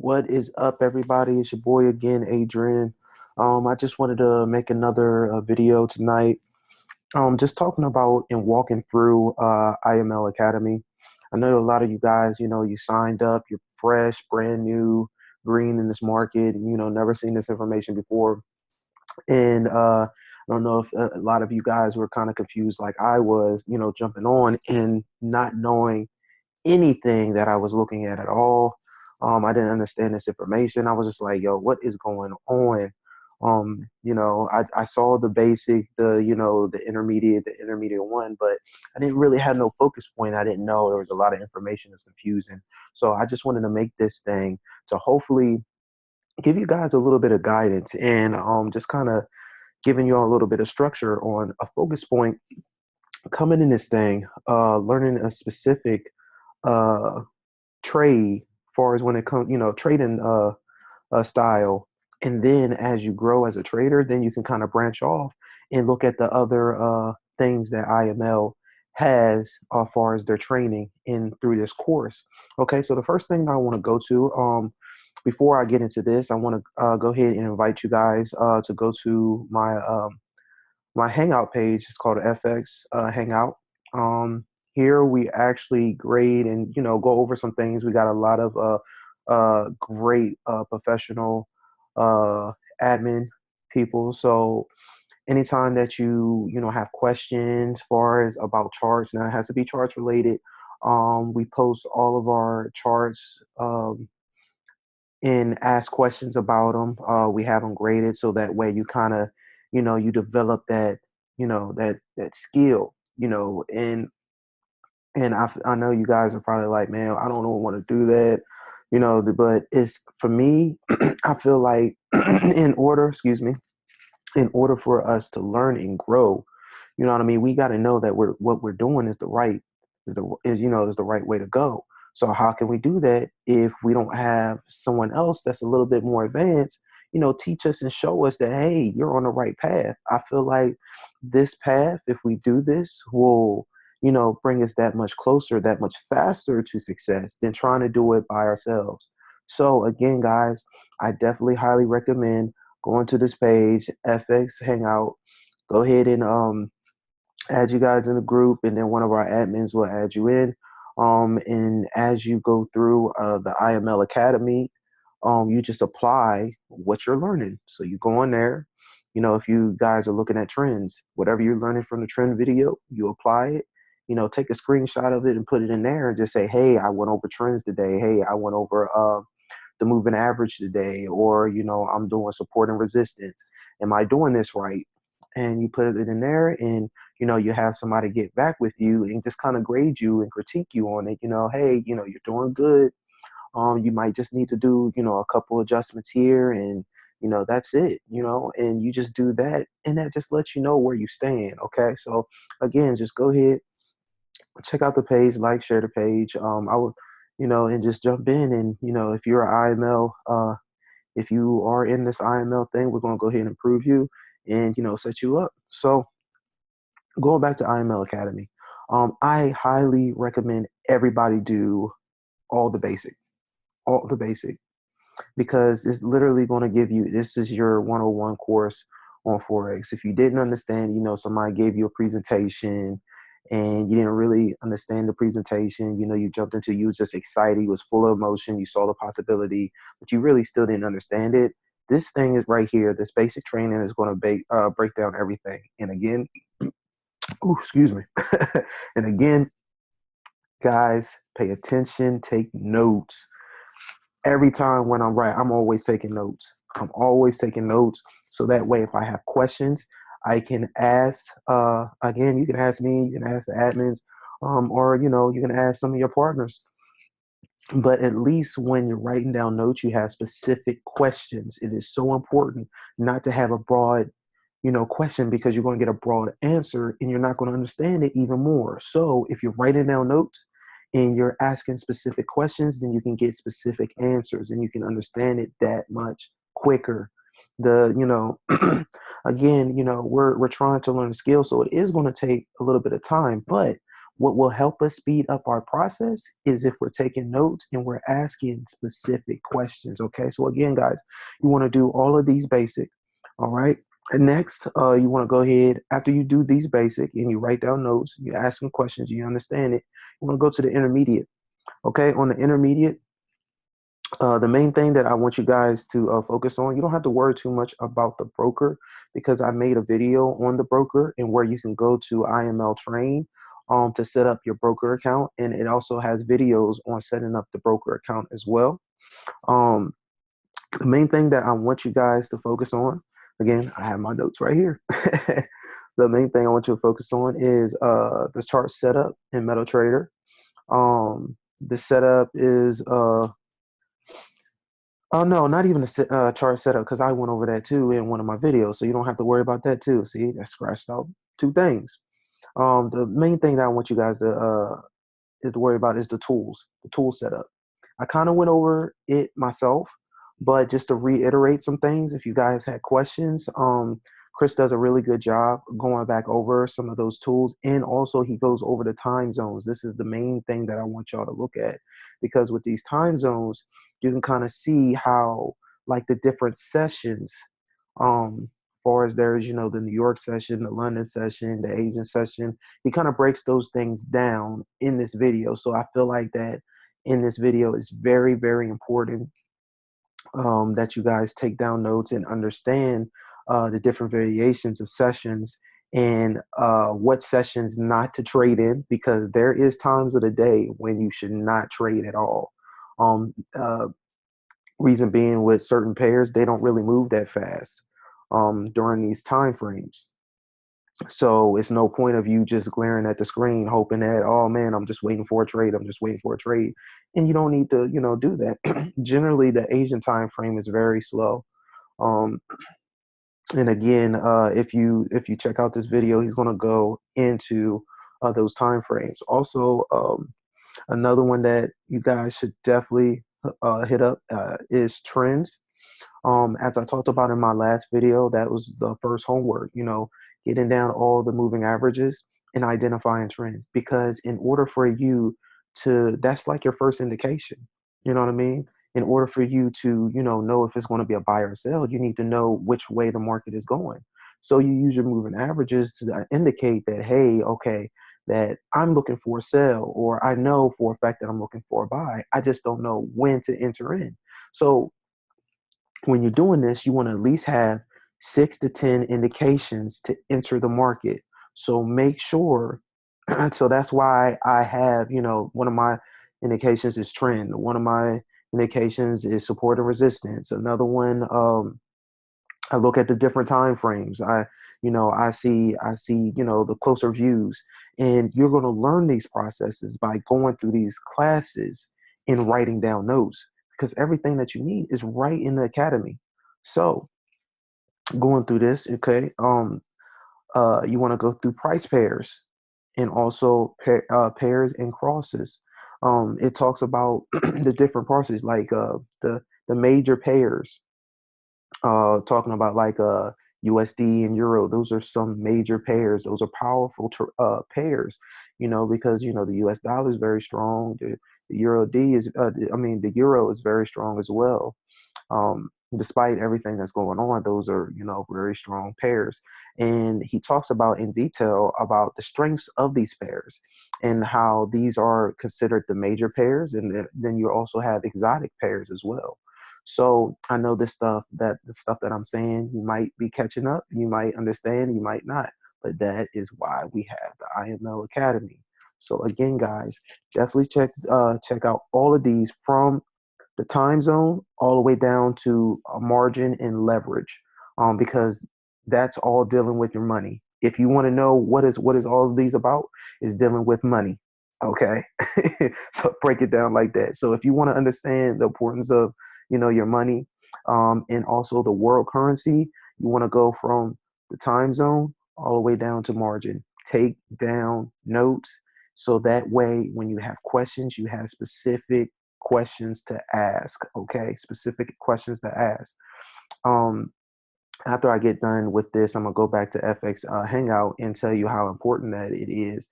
What is up, everybody? It's your boy again, Adrian. I just wanted to make another video tonight. Just talking about and walking through IML Academy. I know a lot of you guys, you signed up, you're fresh, brand new, green in this market, and never seen this information before. And I don't know if a lot of you guys were kind of confused, like I was, jumping on and not knowing anything that I was looking at all. I didn't understand this information. I was just like, yo, what is going on? I saw the basic, the intermediate one, but I didn't really have no focus point. I didn't know there was a lot of information that's confusing. So I just wanted to make this thing to hopefully give you guys a little bit of guidance and just kind of giving you all a little bit of structure on a focus point coming in this thing, learning a specific uh, trade, far as when it comes, trading style. And then as you grow as a trader, then you can kind of branch off and look at the other things that IML has as far as their training in through this course. Okay, so the first thing I want to go to, before I get into this, I want to go ahead and invite you guys to go to my Hangout page. It's called FX Hangout. Here we actually grade and go over some things. We got a lot of great professional admin people. So anytime that you have questions, far as about charts, now it has to be charts related. We post all of our charts and ask questions about them. We have them graded so that way you kind of, you develop that, that skill, and I know you guys are probably like, man, I don't want to do that, but it's for me, I feel like in order for us to learn and grow, you know what I mean? We got to know that what we're doing is the right, is the right way to go. So how can we do that if we don't have someone else that's a little bit more advanced, teach us and show us that, hey, you're on the right path. I feel like this path, if we do this, will, bring us that much closer, that much faster to success than trying to do it by ourselves. So again, guys, I definitely highly recommend going to this page, FX Hangout. Go ahead and add you guys in the group, and then one of our admins will add you in. And as you go through the IML Academy, you just apply what you're learning. So you go in there, if you guys are looking at trends, whatever you're learning from the trend video, you apply it. Take a screenshot of it and put it in there and just say, hey, I went over trends today. Hey, I went over the moving average today, or I'm doing support and resistance. Am I doing this right? And you put it in there, and you have somebody get back with you and just kind of grade you and critique you on it. Hey, you're doing good. You might just need to do a couple adjustments here, and that's it. And you just do that, and that just lets you know where you stand. Okay, so again, just go ahead, check out the page, like, share the page. I would, and just jump in. And if you're an IML, if you are in this IML thing, we're gonna go ahead and improve you and set you up. So going back to IML Academy, I highly recommend everybody do all the basic, all the basic, because it's literally going to give you, this is your 101 course on Forex. If you didn't understand, somebody gave you a presentation and you didn't really understand the presentation, you jumped into, you was just excited, you was full of emotion, you saw the possibility, but you really still didn't understand it. This thing is right here. This basic training is going to break down everything. And again, ooh, excuse me. And again, guys, pay attention, take notes. Every time when I'm right, I'm always taking notes. I'm always taking notes. So that way, if I have questions, I can ask, again, you can ask me, you can ask the admins, or, you can ask some of your partners. But at least when you're writing down notes, you have specific questions. It is so important not to have a broad, question, because you're going to get a broad answer and you're not going to understand it even more. So if you're writing down notes and you're asking specific questions, then you can get specific answers and you can understand it that much quicker. Again, we're trying to learn a skill, so it is going to take a little bit of time, but what will help us speed up our process is if we're taking notes and we're asking specific questions. Okay, so again, guys, you want to do all of these basic. All right. And next, you want to go ahead after you do these basic and you write down notes, you ask them questions, you understand it. You want to go to the intermediate. Okay, on the intermediate, the main thing that I want you guys to focus on, you don't have to worry too much about the broker because I made a video on the broker and where you can go to IML Train to set up your broker account. And it also has videos on setting up the broker account as well. Um, the main thing that I want you guys to focus on, again, I have my notes right here. The main thing I want you to focus on is the chart setup in MetaTrader. The setup is oh no, not even a chart setup because I went over that too in one of my videos, so you don't have to worry about that too. See, I scratched out two things. The main thing that I want you guys to is to worry about is the tool setup. I kind of went over it myself, but just to reiterate some things, if you guys had questions, Chris does a really good job going back over some of those tools, and also he goes over the time zones. This is the main thing that I want y'all to look at, because with these time zones, you can kind of see how like the different sessions, far as there's, you know, the New York session, the London session, the Asian session, he kind of breaks those things down in this video. So I feel like that in this video is very, very important that you guys take down notes and understand the different variations of sessions and what sessions not to trade in, because there is times of the day when you should not trade at all. Um, uh, Reason being, with certain pairs, they don't really move that fast during these time frames. So it's no point of you just glaring at the screen, hoping that, oh man, I'm just waiting for a trade. I'm just waiting for a trade. And you don't need to, you know, do that. Generally, the Asian time frame is very slow. Um, and again, if you check out this video, he's going to go into those time frames. Also, another one that you guys should definitely hit up is trends. As I talked about in my last video, that was the first homework, you know, getting down all the moving averages and identifying trend. Because in order for you to, that's like your first indication, you know what I mean? In order for you to, you know if it's going to be a buy or sell, you need to know which way the market is going. So you use your moving averages to indicate that, hey, okay, that I'm looking for a sell, or I know for a fact that I'm looking for a buy. I just don't know when to enter in. So when you're doing this, you want to at least have 6 to 10 indications to enter the market. So make sure. So that's why I have, you know, one of my indications is trend. One of my indications is support and resistance. Another one, I look at the different time frames. I see, you know, the closer views. And you're going to learn these processes by going through these classes and writing down notes, because everything that you need is right in the academy. So going through this, okay, you want to go through price pairs and also pairs and crosses. It talks about the different crosses, like the major pairs, talking about like USD and Euro. Those are some major pairs. Those are powerful pairs, you know, because you know the US dollar is very strong. The Euro D is, the Euro is very strong as well. Despite everything that's going on, those are, you know, very strong pairs. And he talks about in detail about the strengths of these pairs and how these are considered the major pairs, and then you also have exotic pairs as well. So I know the stuff that I'm saying, you might be catching up, you might understand, you might not, but that is why we have the IML Academy. So again, guys, definitely check out all of these, from the time zone all the way down to a margin and leverage, because that's all dealing with your money. If you want to know what is all of these about, is dealing with money. Okay. So break it down like that. So if you want to understand the importance of, you know, your money, and also the world currency, you want to go from the time zone all the way down to margin. Take down notes, so that way when you have questions, you have specific questions to ask. Okay, specific questions to ask. um After I get done with this, I'm gonna go back to FX Hangout and tell you how important that it is.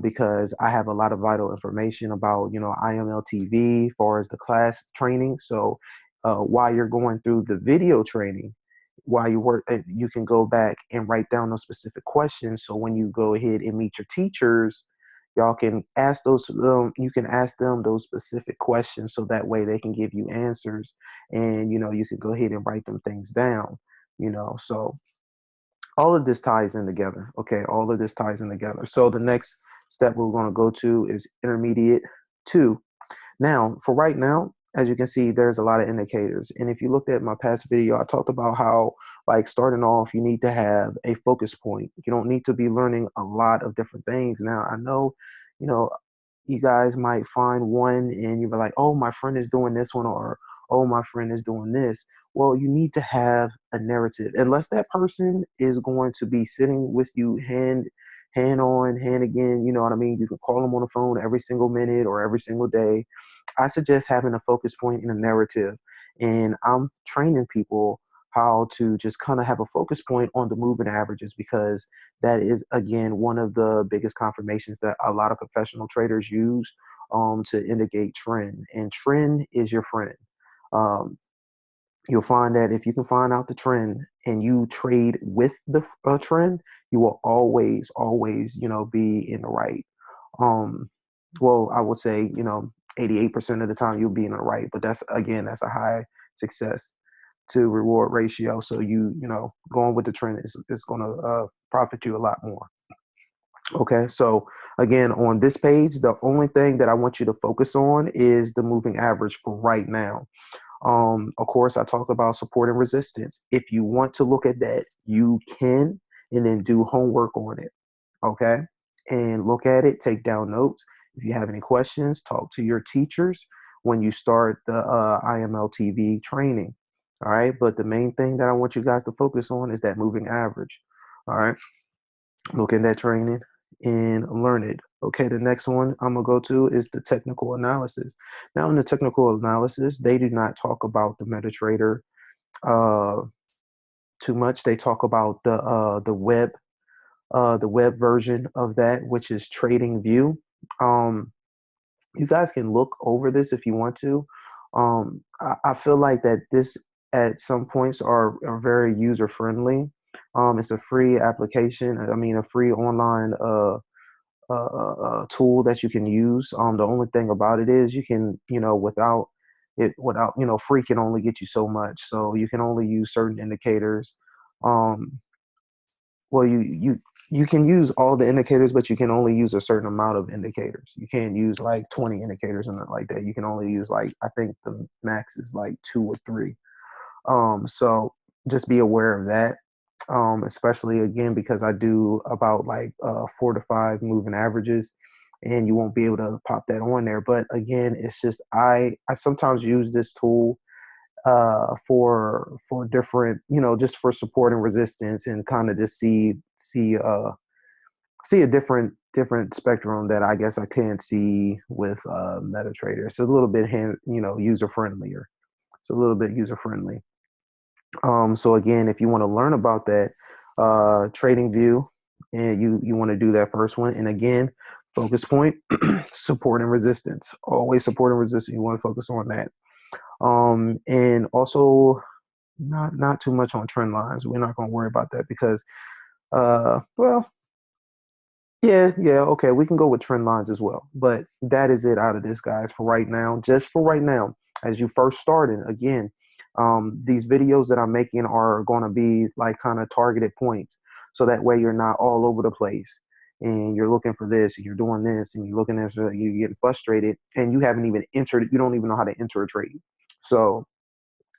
because I have a lot of vital information about, IML TV, as far as the class training. So while you're going through the video training, while you work, you can go back and write down those specific questions. So when you go ahead and meet your teachers, y'all can ask those. You can ask them those specific questions, so that way they can give you answers, and you can go ahead and write them things down. So all of this ties in together. Okay, all of this ties in together. So the next step we're going to go to is intermediate two. Now, for right now, as you can see, there's a lot of indicators. And if you looked at my past video, I talked about how, like, starting off, you need to have a focus point. You don't need to be learning a lot of different things. Now, I know, you know, you guys might find one and you're like, oh, my friend is doing this one, or oh, my friend is doing this. Well, you need to have a narrative. Unless that person is going to be sitting with you hand on, hand again, you know what I mean? You can call them on the phone every single minute or every single day. I suggest having a focus point and a narrative. And I'm training people how to just kind of have a focus point on the moving averages, because that is, again, one of the biggest confirmations that a lot of professional traders use to indicate trend. And trend is your friend. Um, you'll find that if you can find out the trend and you trade with the trend, you will always, be in the right. Um, well, I would say, 88% of the time you'll be in the right, but that's a high success to reward ratio. So going with the trend is going to profit you a lot more. Okay, so again, on this page, the only thing that I want you to focus on is the moving average for right now. Of course, I talked about support and resistance. If you want to look at that, you can, and then do homework on it. Okay, and look at it, take down notes. If you have any questions, talk to your teachers when you start the IML TV training. All right, but the main thing that I want you guys to focus on is that moving average. All right, look at that training and learn it. Okay, the next one I'm gonna go to is the technical analysis. Now, in the technical analysis, they do not talk about the MetaTrader uh, too much. They talk about the web version of that, which is Trading View. Um, you guys can look over this if you want to. I feel like that this at some points are very user friendly. It's a free application. I mean, a free online tool that you can use. The only thing about it is you can, without, free can only get you so much. So you can only use certain indicators. Um, well, you can use all the indicators, but you can only use a certain amount of indicators. You can't use like 20 indicators and nothing like that. You can only use, like, I think the max is like 2 or 3. So just be aware of that. Especially, again, because I do about like 4 to 5 moving averages, and you won't be able to pop that on there. But again, it's just I sometimes use this tool for different, just for support and resistance, and kind of just see a different spectrum that I guess I can't see with MetaTrader. It's a little bit user friendlier. It's a little bit user friendly. So again, if you want to learn about that trading view, and you want to do that first one, and again, focus point, support and resistance. Always support and resistance. You want to focus on that. And also, not too much on trend lines. We're not going to worry about that because, well, yeah, okay, we can go with trend lines as well. But that is it out of this, guys, for right now. Just for right now, as you first started, again, these videos that I'm making are going to be like kind of targeted points. So that way you're not all over the place and you're looking for this and you're doing this and you're looking at this, you're getting frustrated and you haven't even entered, you don't even know how to enter a trade. So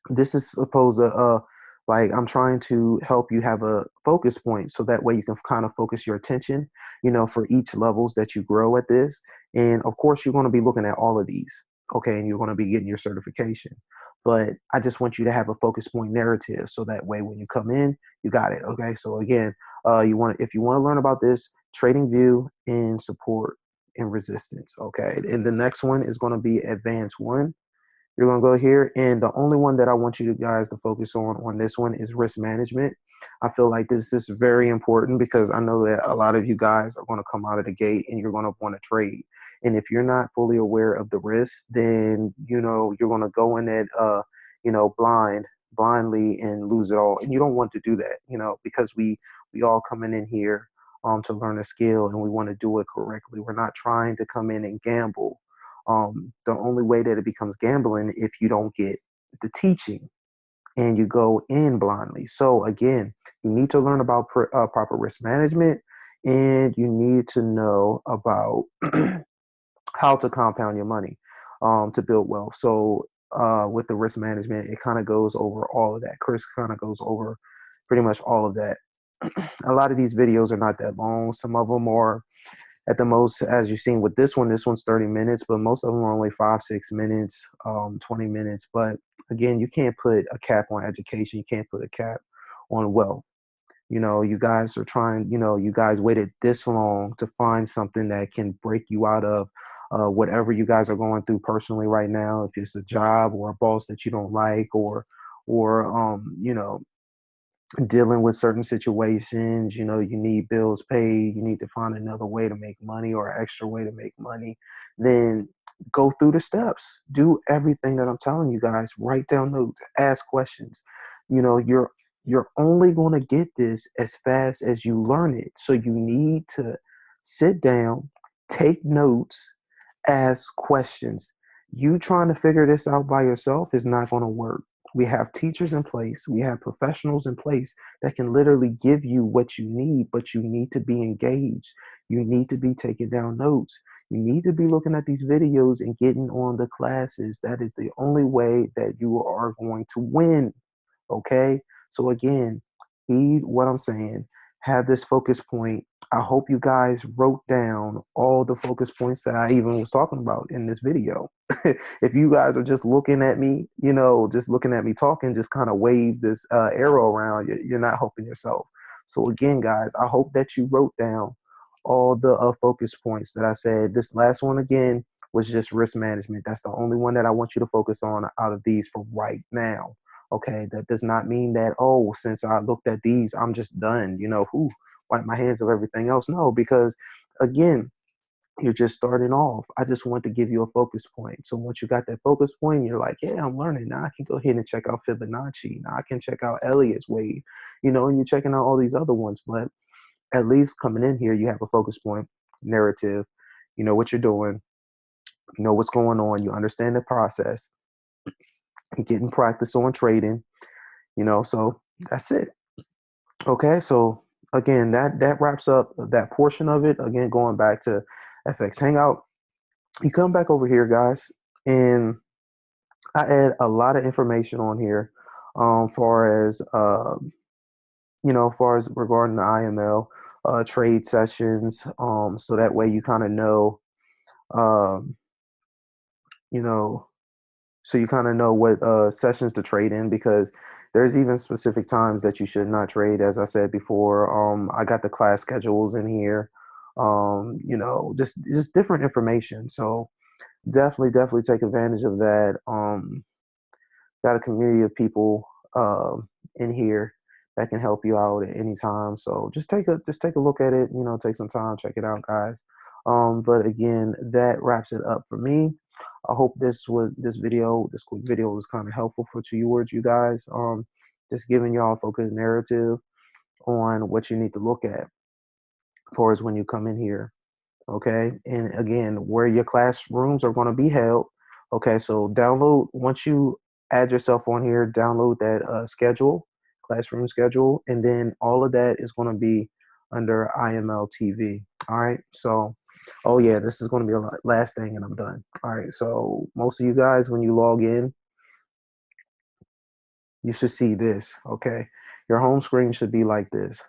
this is supposed to like, I'm trying to help you have a focus point, so that way you can kind of focus your attention, for each levels that you grow at this. And of course, you're going to be looking at all of these. Okay, and you're going to be getting your certification. But I just want you to have a focus point narrative, so that way when you come in, you got it. Okay, so again, if you want to learn about this, trading view and support and resistance. Okay, and the next one is going to be advanced one. You're going to go here, and the only one that I want you guys to focus on this one is risk management. I feel like this is very important because I know that a lot of you guys are going to come out of the gate and you're going to want to trade. And if you're not fully aware of the risks, then you're going to go in it, blindly and lose it all. And you don't want to do that, because we all coming in here to learn a skill and we want to do it correctly. We're not trying to come in and gamble. The only way that it becomes gambling if you don't get the teaching and you go in blindly. So again, you need to learn about proper risk management, and you need to know about how to compound your money to build wealth. So with the risk management, it kind of goes over all of that. Chris kind of goes over pretty much all of that. A lot of these videos are not that long. Some of them are at the most, as you've seen with this one's 30 minutes, but most of them are only 5, 6 minutes, 20 minutes. But again, you can't put a cap on education. You can't put a cap on wealth. You guys are trying, you guys waited this long to find something that can break you out of whatever you guys are going through personally right now. If it's a job or a boss that you don't like, or dealing with certain situations, you need bills paid, you need to find another way to make money or an extra way to make money, then go through the steps. Do everything that I'm telling you guys. Write down notes, ask questions. You're only going to get this as fast as you learn it. So you need to sit down, take notes, ask questions. You trying to figure this out by yourself is not going to work. We have teachers in place. We have professionals in place that can literally give you what you need, but you need to be engaged. You need to be taking down notes. You need to be looking at these videos and getting on the classes. That is the only way that you are going to win. Okay? So again, heed what I'm saying. Have this focus point. I hope you guys wrote down all the focus points that I even was talking about in this video. If you guys are just looking at me, just looking at me talking, just kind of wave this arrow around, you're not helping yourself. So again, guys, I hope that you wrote down all the focus points that I said. This last one again was just risk management. That's the only one that I want you to focus on out of these for right now. Okay, that does not mean that, oh, since I looked at these, I'm just done, wipe my hands of everything else. No, because again, you're just starting off. I just want to give you a focus point. So once you got that focus point, you're like, yeah, I'm learning. Now I can go ahead and check out Fibonacci. Now I can check out Elliot's wave, and you're checking out all these other ones. But at least coming in here, you have a focus point, narrative. You know what you're doing. You know what's going on. You understand the process. You're getting practice on trading, so that's it. Okay, so again, that wraps up that portion of it. Again, going back to FX Hangout, you come back over here, guys, and I add a lot of information on here, far as regarding the IML trade sessions, so that way you kind of know, um, you know, so you kind of know what sessions to trade in, because there's even specific times that you should not trade. As I said before, I got the class schedules in here, just different information. So definitely take advantage of that. Got a community of people in here that can help you out at any time. So just take a look at it. Take some time, check it out, guys. But again, that wraps it up for me. I hope this quick video was kind of helpful towards you guys. Just giving y'all a focused narrative on what you need to look at as far as when you come in here. Okay, and again, where your classrooms are going to be held. Okay, so once you add yourself on here, download that classroom schedule, and then all of that is going to be under IML TV. All right, so oh yeah, this is going to be a last thing and I'm done. All right, so most of you guys, when you log in, you should see this. Okay, your home screen should be like this.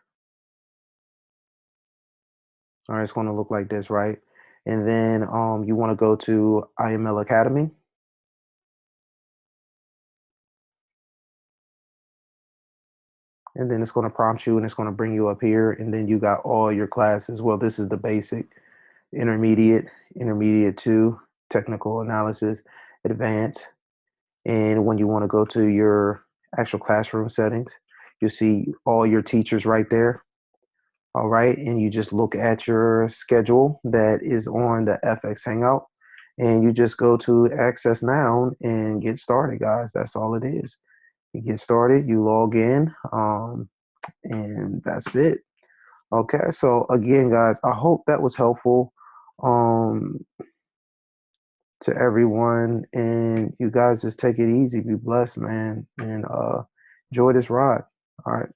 All right, it's going to look like this, right? And then you want to go to IML Academy. And then it's going to prompt you and it's going to bring you up here. And then you got all your classes. Well, this is the basic, intermediate 2, technical analysis, advanced. And when you want to go to your actual classroom settings, You see all your teachers right there. All right. And you just look at your schedule that is on the FX Hangout, and you just go to Access Now and get started, guys. That's all it is. You get started, you log in, and that's it. Okay. So, again, guys, I hope that was helpful um, to everyone. And you guys just take it easy, be blessed, man, and enjoy this ride. All right.